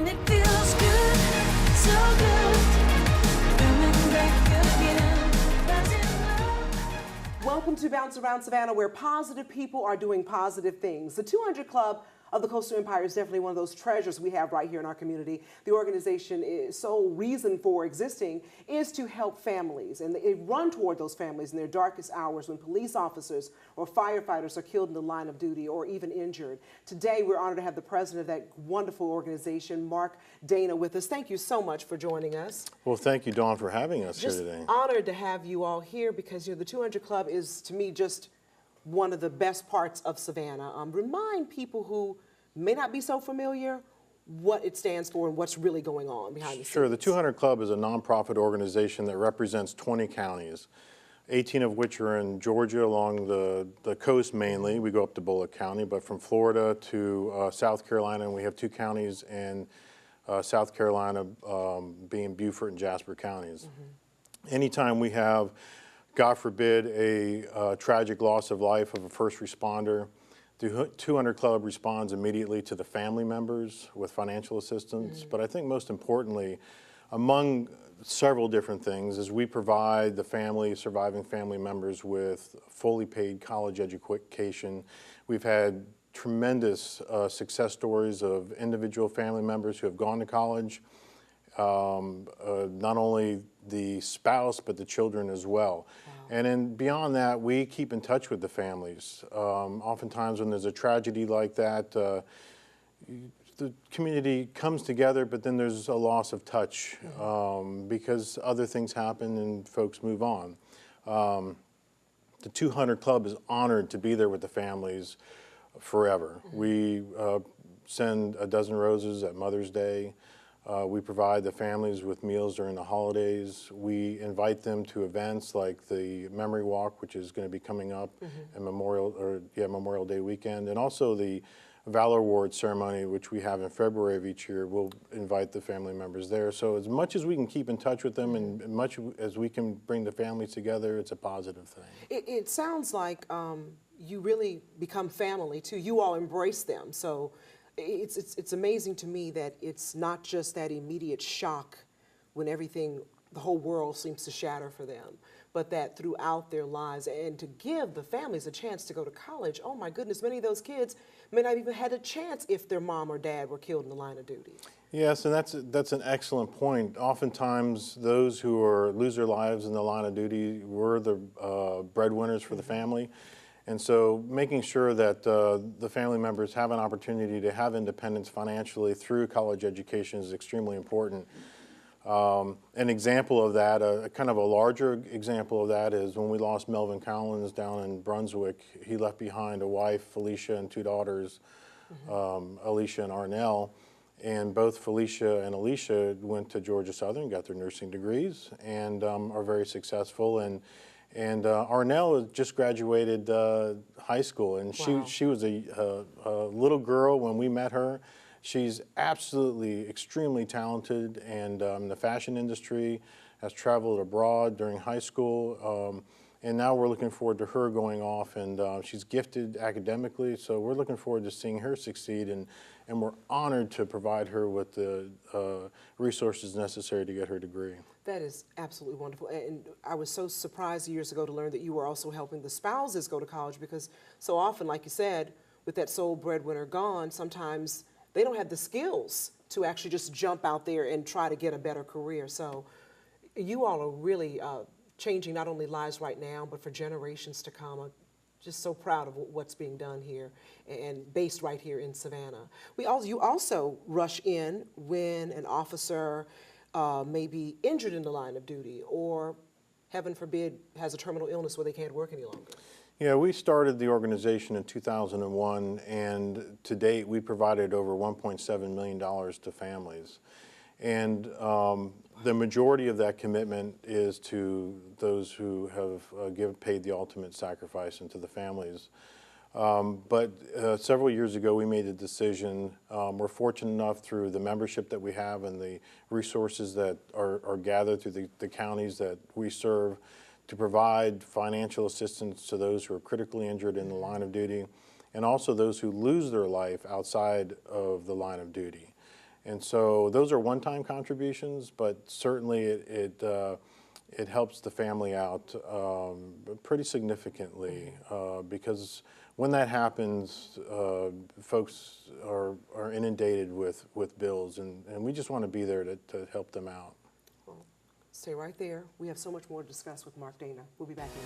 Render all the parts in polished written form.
and it feels good, so good. Coming back again, rising love. Welcome to Bounce Around Savannah, where positive people are doing positive things. The 200 Club of the Coastal Empire is definitely one of those treasures we have right here in our community. The organization's sole reason for existing is to help families, and they run toward those families in their darkest hours when police officers or firefighters are killed in the line of duty or even injured. Today, we're honored to have the president of that wonderful organization, Mark Dana, with us. Thank you so much for joining us. Well, thank you, Dawn, for having us Just here today. honored to have you all here because the 200 Club is, to me, just one of the best parts of Savannah. Remind people who may not be so familiar what it stands for and what's really going on behind the scenes. Sure, the 200 Club is a nonprofit organization that represents 20 counties, 18 of which are in Georgia along the coast mainly. We go up to Bullock County, but from Florida to South Carolina, and we have 2 counties in South Carolina, being Beaufort and Jasper counties. Anytime we have, God forbid, a tragic loss of life of a first responder, the 200 Club responds immediately to the family members with financial assistance. But I think most importantly, among several different things, is we provide the surviving family members with fully paid college education. We've had tremendous success stories of individual family members who have gone to college, not only the spouse, but the children as well. Wow. And then beyond that, we keep in touch with the families. Oftentimes when there's a tragedy like that, the community comes together, but then there's a loss of touch because other things happen and folks move on. The 200 Club is honored to be there with the families forever. We send a dozen roses at Mother's Day. We provide the families with meals during the holidays. We invite them to events like the Memory Walk, which is going to be coming up in Memorial Day weekend, and also the Valor Award ceremony, which we have in February of each year. We'll invite the family members there. So as much as we can keep in touch with them and much as we can bring the families together, it's a positive thing. It sounds like you really become family too. You all embrace them. So it's amazing to me that it's not just that immediate shock when the whole world seems to shatter for them, but that throughout their lives, and to give the families a chance to go to college. Oh my goodness, many of those kids may not even had a chance if their mom or dad were killed in the line of duty. Yes, and that's an excellent point. Oftentimes, those who lose their lives in the line of duty were the breadwinners for the family. And so making sure that the family members have an opportunity to have independence financially through college education is extremely important. An example of that, kind of a larger example of that, is when we lost Melvin Collins down in Brunswick. He left behind a wife, Felicia, and 2 daughters, Alicia and Arnell. And both Felicia and Alicia went to Georgia Southern, got their nursing degrees, and are very successful. And Arnell just graduated high school, and wow. she was a little girl when we met her. She's absolutely extremely talented, and in the fashion industry, has traveled abroad during high school, and now we're looking forward to her going off, and she's gifted academically, so we're looking forward to seeing her succeed, and we're honored to provide her with the resources necessary to get her degree. That is absolutely wonderful. And I was so surprised years ago to learn that you were also helping the spouses go to college, because so often, like you said, with that sole breadwinner gone, sometimes they don't have the skills to actually just jump out there and try to get a better career. So you all are really changing not only lives right now, but for generations to come. I'm just so proud of what's being done here and based right here in Savannah. You also rush in when an officer may be injured in the line of duty, or heaven forbid has a terminal illness where they can't work any longer. Yeah, we started the organization in 2001, and to date we provided over $1.7 million to families. And the majority of that commitment is to those who have paid the ultimate sacrifice, and to the families. But several years ago we made a decision. We're fortunate enough through the membership that we have and the resources that are gathered through the counties that we serve to provide financial assistance to those who are critically injured in the line of duty, and also those who lose their life outside of the line of duty. And so those are one-time contributions, but certainly it helps the family out pretty significantly because when that happens, folks are inundated with bills, and we just want to be there to help them out. Well, stay right there. We have so much more to discuss with Mark Dana. We'll be back in.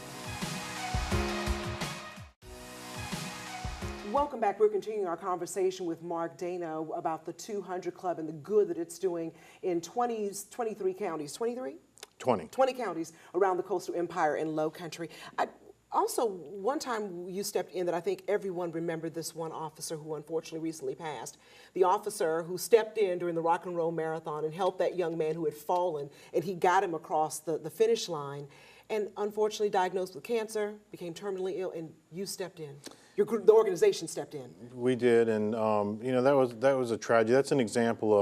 Welcome back. We're continuing our conversation with Mark Dana about the 200 Club and the good that it's doing in 23 counties. 23? 20. 20 counties around the coastal empire and low country. Also, one time you stepped in that I think everyone remembered this one officer who unfortunately recently passed. The officer who stepped in during the Rock and Roll Marathon and helped that young man who had fallen, and he got him across the finish line, and unfortunately diagnosed with cancer, became terminally ill, and you stepped in. The organization stepped in. We did, and you know, that was a tragedy. That's an example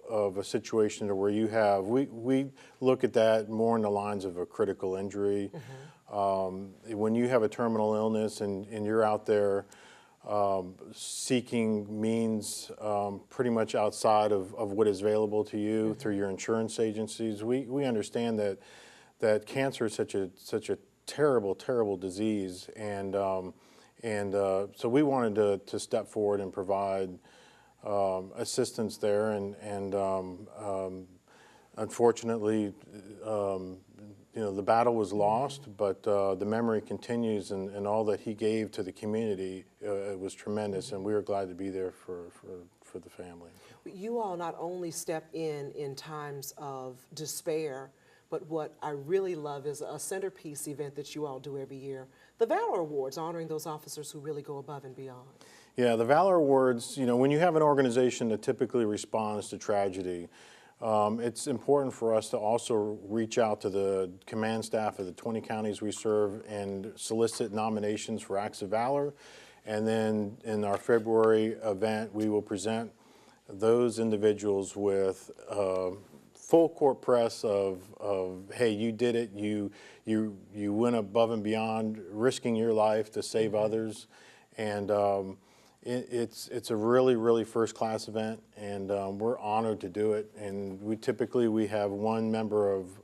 of a situation where you have we look at that more in the lines of a critical injury. When you have a terminal illness and you're out there seeking means pretty much outside of what is available to you through your insurance agencies, we understand that cancer is such a terrible disease, and so we wanted to step forward and provide assistance there, and unfortunately, you know, the battle was lost, but the memory continues, and all that he gave to the community it was tremendous, and we were glad to be there for the family. You all not only step in times of despair, but what I really love is a centerpiece event that you all do every year, the Valor Awards, honoring those officers who really go above and beyond. Yeah, the Valor Awards, you know, when you have an organization that typically responds to tragedy, it's important for us to also reach out to the command staff of the 20 counties we serve and solicit nominations for acts of valor. And then in our February event, we will present those individuals with full court press of hey, you did it, you went above and beyond, risking your life to save others, and it's a really first-class event, and we're honored to do it. And we have one member of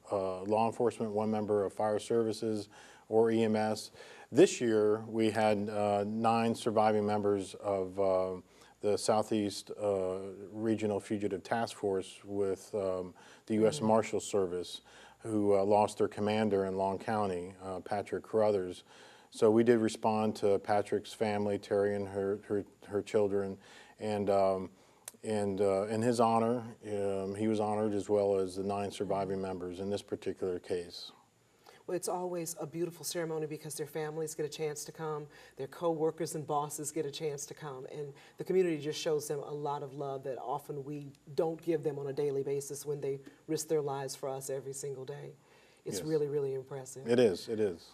law enforcement, one member of fire services or EMS. This year we had 9 surviving members of the Southeast Regional Fugitive Task Force with the U.S. Marshal Service, who lost their commander in Long County, Patrick Carruthers. So we did respond to Patrick's family, Terry and her children, and in his honor, he was honored, as well as the 9 surviving members in this particular case. Well, it's always a beautiful ceremony because their families get a chance to come, their co-workers and bosses get a chance to come, and the community just shows them a lot of love that often we don't give them on a daily basis when they risk their lives for us every single day. It's really impressive. It is.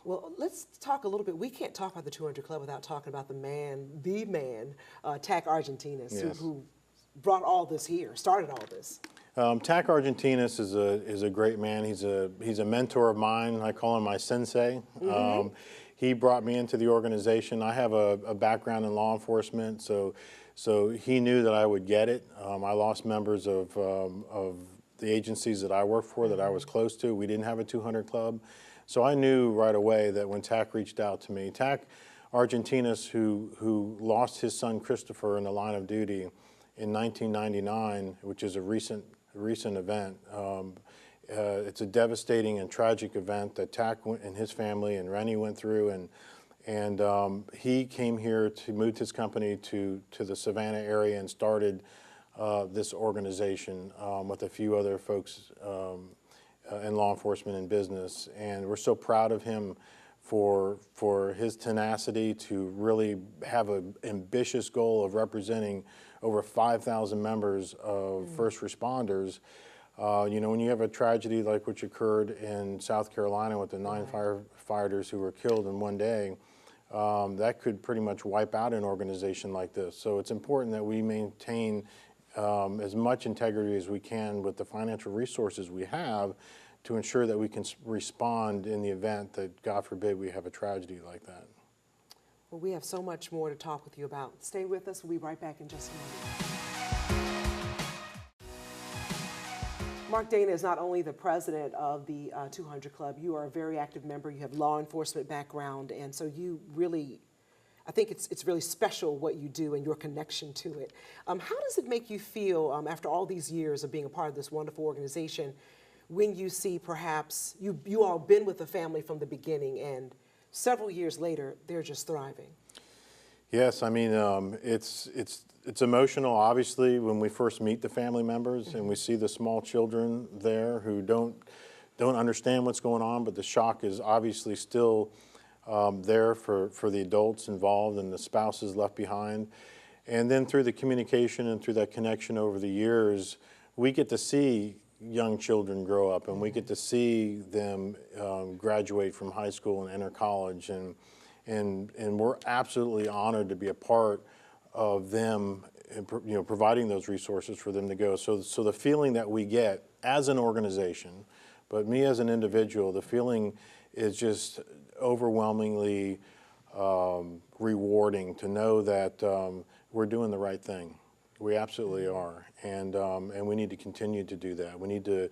Well, let's talk a little bit. We can't talk about the 200 Club without talking about the man, TAC Argentinas, who brought all this here, started all this. TAC Argentinas is a great man. He's a mentor of mine. I call him my sensei. He brought me into the organization. I have a background in law enforcement, so he knew that I would get it. I lost members of the agencies that I worked for that I was close to. We didn't have a 200 Club, so I knew right away that when TAC reached out to me, TAC Argentinas, who lost his son Christopher in the line of duty in 1999, which is a recent event. It's a devastating and tragic event that TAC and his family and Rennie went through, and he came here to move his company to the Savannah area and started this organization with a few other folks in law enforcement and business, and we're so proud of him for his tenacity to really have an ambitious goal of representing over 5,000 members of first responders. You know, when you have a tragedy like which occurred in South Carolina with the 9 firefighters who were killed in one day, that could pretty much wipe out an organization like this. So it's important that we maintain as much integrity as we can with the financial resources we have to ensure that we can respond in the event that, God forbid, we have a tragedy like that. Well, we have so much more to talk with you about. Stay with us. We'll be right back in just a moment. Mark Dana is not only the president of the 200 Club, you are a very active member, you have law enforcement background, and so you really, I think it's really special what you do and your connection to it. How does it make you feel after all these years of being a part of this wonderful organization when you see perhaps, you all been with the family from the beginning and several years later, they're just thriving? Yes, I mean, it's emotional, obviously, when we first meet the family members and we see the small children there who don't understand what's going on, but the shock is obviously still there for the adults involved and the spouses left behind. And then through the communication and through that connection over the years, we get to see young children grow up and we get to see them graduate from high school and enter college. And we're absolutely honored to be a part of them, providing those resources for them to go. So the feeling that we get as an organization, but me as an individual, the feeling is just overwhelmingly rewarding to know that we're doing the right thing. We absolutely are, and we need to continue to do that. We need to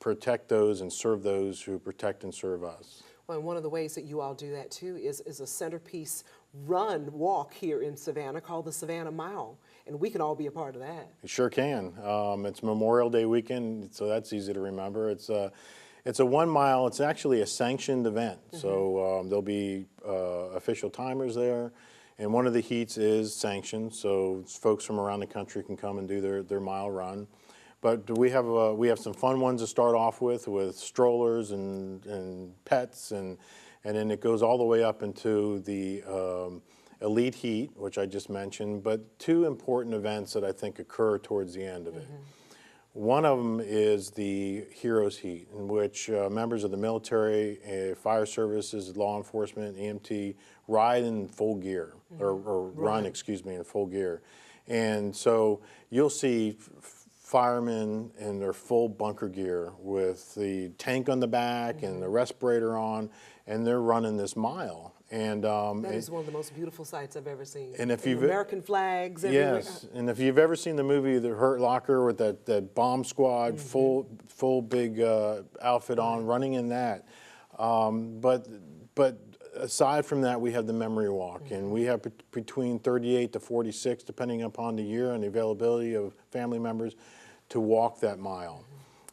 protect those and serve those who protect and serve us. Well, and one of the ways that you all do that too is a centerpiece walk here in Savannah called the Savannah Mile, and we can all be a part of that. You sure can. It's Memorial Day weekend, so that's easy to remember. It's a 1 mile. It's actually a sanctioned event, so there'll be official timers there, and one of the heats is sanctioned, so folks from around the country can come and do their mile run. But we have some fun ones to start off with strollers and pets, and then it goes all the way up into the elite heat, which I just mentioned. But two important events that I think occur towards the end of it. One of them is the Heroes Heat, in which members of the military, fire services, law enforcement, EMT ride in full gear, or run, excuse me, in full gear. And so you'll see firemen in their full bunker gear with the tank on the back and the respirator on, and they're running this mile. And that is one of the most beautiful sights I've ever seen. And if you've American flags everywhere. Yes, and if you've ever seen the movie The Hurt Locker with that bomb squad, full big outfit on, running in that. But aside from that, we have the memory walk, and we have between 38 to 46, depending upon the year and the availability of family members, to walk that mile.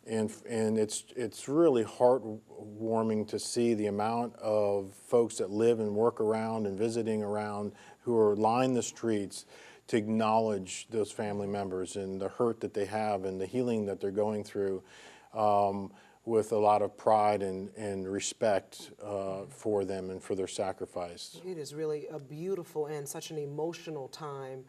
And it's really heartwarming to see the amount of folks that live and work around and visiting around who are lining the streets to acknowledge those family members and the hurt that they have and the healing that they're going through, with a lot of pride and respect for them and for their sacrifice. It is really a beautiful and such an emotional time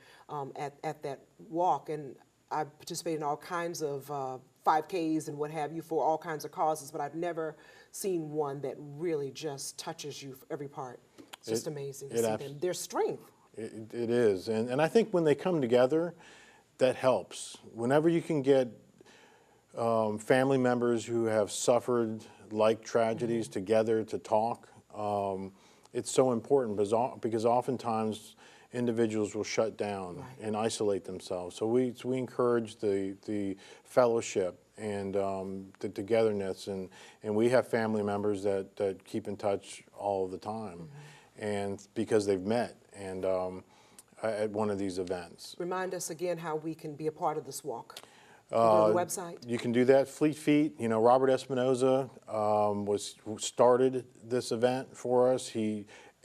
at that walk. And I participate in all kinds of 5Ks and what have you for all kinds of causes, but I've never seen one that really just touches you for every part. It's just amazing to see them. Their strength. It is, and I think when they come together, that helps. Whenever you can get family members who have suffered like tragedies together to talk, it's so important because oftentimes individuals will shut down and isolate themselves. So we encourage the fellowship and the togetherness, and we have family members that keep in touch all the time, and because they've met and at one of these events. Remind us again how we can be a part of this walk. Go to the website. You can do that. Fleet Feet. Robert Espinoza started this event for us.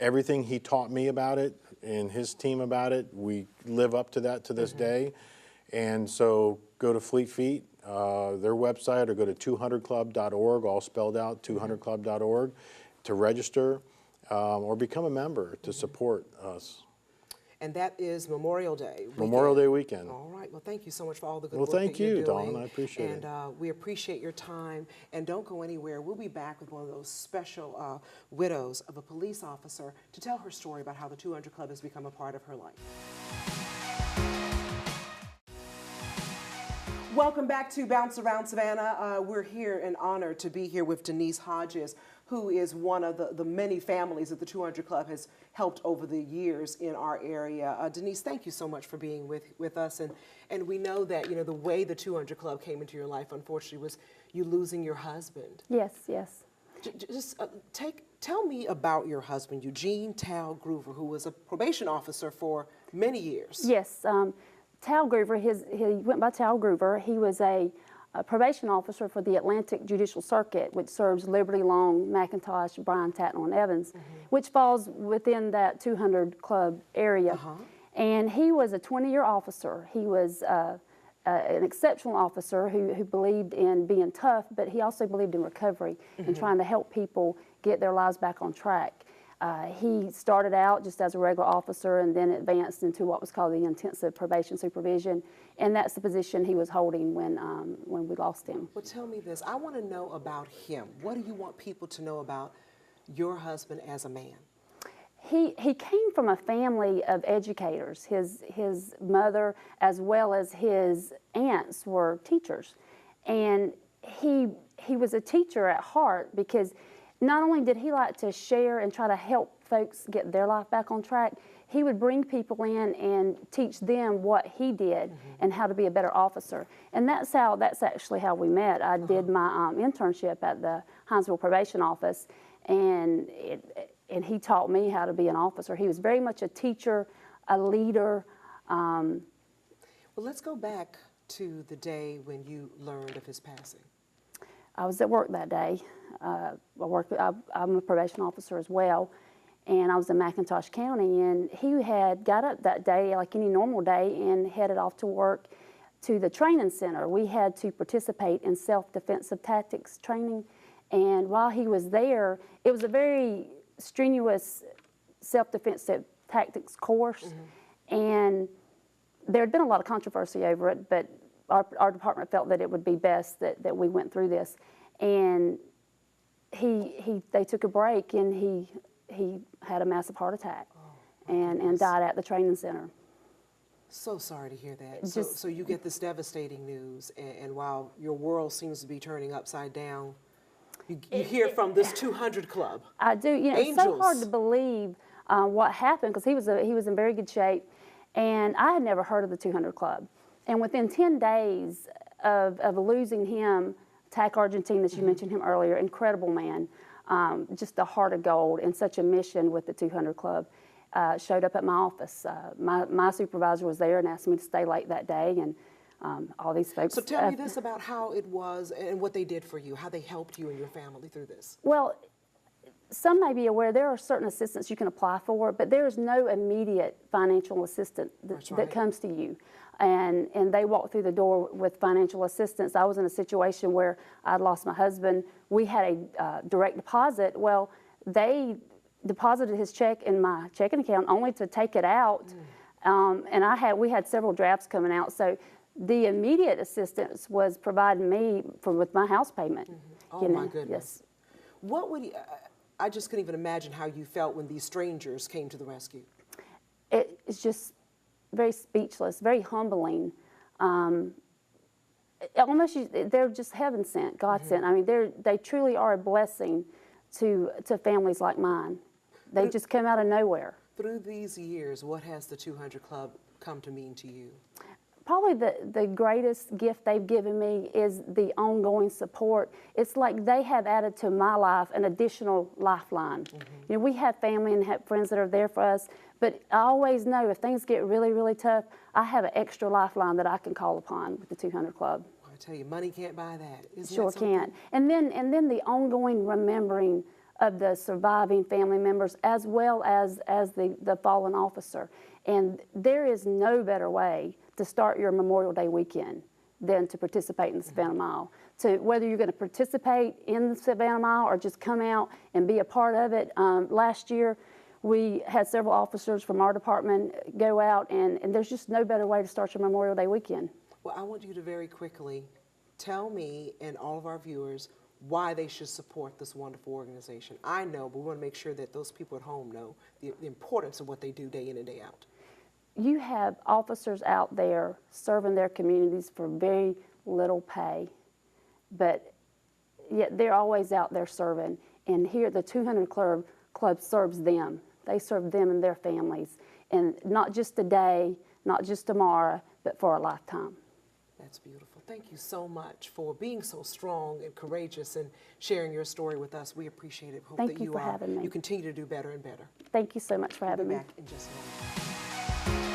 Everything he taught me about it and his team about it, we live up to that to this day. And so go to Fleet Feet, their website, or go to 200club.org, all spelled out, 200club.org, to register or become a member to support us. And that is Memorial Day weekend. Memorial Day weekend. All right. Well, thank you so much for all the good Well, work thank that you're you, doing. Dawn. I appreciate it. And we appreciate your time. And don't go anywhere. We'll be back with one of those special widows of a police officer to tell her story about how the 200 Club has become a part of her life. Welcome back to Bounce Around Savannah. We're here and honored to be here with Denise Hodges, who is one of the many families that the 200 Club has helped over the years in our area. Denise, thank you so much for being with us. And we know that, you know, the way the 200 Club came into your life, unfortunately, was you losing your husband. Yes, yes. Just tell me about your husband, Eugene Tal Groover, who was a probation officer for many years. Yes, Tal Groover, he went by Tal Groover. He was a probation officer for the Atlantic Judicial Circuit, which serves Liberty Long, McIntosh, Bryan, Tatnall, and Evans, which falls within that 200 Club area. And he was a 20-year officer. He was an exceptional officer who believed in being tough, but he also believed in recovery and trying to help people get their lives back on track. He started out just as a regular officer and then advanced into what was called the intensive probation supervision, and that's the position he was holding when we lost him. Well, tell me this. I want to know about him. What do you want people to know about your husband as a man? He came from a family of educators. His mother, as well as his aunts, were teachers, and he was a teacher at heart, because not only did he like to share and try to help folks get their life back on track, he would bring people in and teach them what he did and how to be a better officer. And that's actually how we met. I did my internship at the Hinesville Probation Office, and he taught me how to be an officer. He was very much a teacher, a leader. Well, let's go back to the day when you learned of his passing. I was at work that day. I'm a probation officer as well, and I was in McIntosh County, and he had got up that day like any normal day and headed off to work to the training center. We had to participate in self-defensive tactics training, and while he was there, it was a very strenuous self-defensive tactics course, and there had been a lot of controversy over it, but our department felt that it would be best that we went through this. And they took a break, and he had a massive heart attack and died at the training center. So sorry to hear that. So you get this devastating news, and while your world seems to be turning upside down, you hear from this 200 Club. I do. You know, it's so hard to believe what happened, because he was in very good shape, and I had never heard of the 200 Club. And within 10 days of losing him, Tac Argentine, as you mentioned him earlier, incredible man, just a heart of gold and such a mission with the 200 Club, showed up at my office. My supervisor was there and asked me to stay late that day, and all these folks. So tell me this about how it was and what they did for you, how they helped you and your family through this. Well, some may be aware there are certain assistance you can apply for, but there is no immediate financial assistance that comes to you. And they walk through the door with financial assistance. I was in a situation where I'd lost my husband. We had a direct deposit. Well, they deposited his check in my checking account only to take it out. And we had several drafts coming out. So the immediate assistance was provided me with my house payment. Oh, my goodness. Yes. What would you, I just couldn't even imagine how you felt when these strangers came to the rescue. It's just very speechless, very humbling. Almost, they're just heaven sent, God sent. I mean, they truly are a blessing to families like mine. They just come out of nowhere. Through these years, what has the 200 Club come to mean to you? Probably the greatest gift they've given me is the ongoing support. It's like they have added to my life an additional lifeline. You know, we have family and have friends that are there for us, but I always know if things get really, really tough, I have an extra lifeline that I can call upon with the 200 Club. Well, I tell you, money can't buy that. Isn't Sure that something? can't. And then the ongoing remembering of the surviving family members, as well as the fallen officer. And there is no better way to start your Memorial Day weekend than to participate in the Savannah Mile. So whether you're going to participate in the Savannah Mile or just come out and be a part of it, last year we had several officers from our department go out, and there's just no better way to start your Memorial Day weekend. Well, I want you to very quickly tell me and all of our viewers why they should support this wonderful organization. I know, but we want to make sure that those people at home know the importance of what they do day in and day out. You have officers out there serving their communities for very little pay, but yet they're always out there serving. And here, the 200 Club serves them. They serve them and their families, and not just today, not just tomorrow, but for a lifetime. That's beautiful. Thank you so much for being so strong and courageous and sharing your story with us. We appreciate it. Hope Thank that you for having me. you continue to do better and better. Thank you so much for We'll having be me. back in just a moment.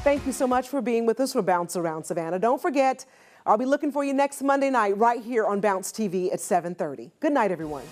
Thank you so much for being with us for Bounce Around Savannah. Don't forget, I'll be looking for you next Monday night right here on Bounce TV at 7:30. Good night, everyone.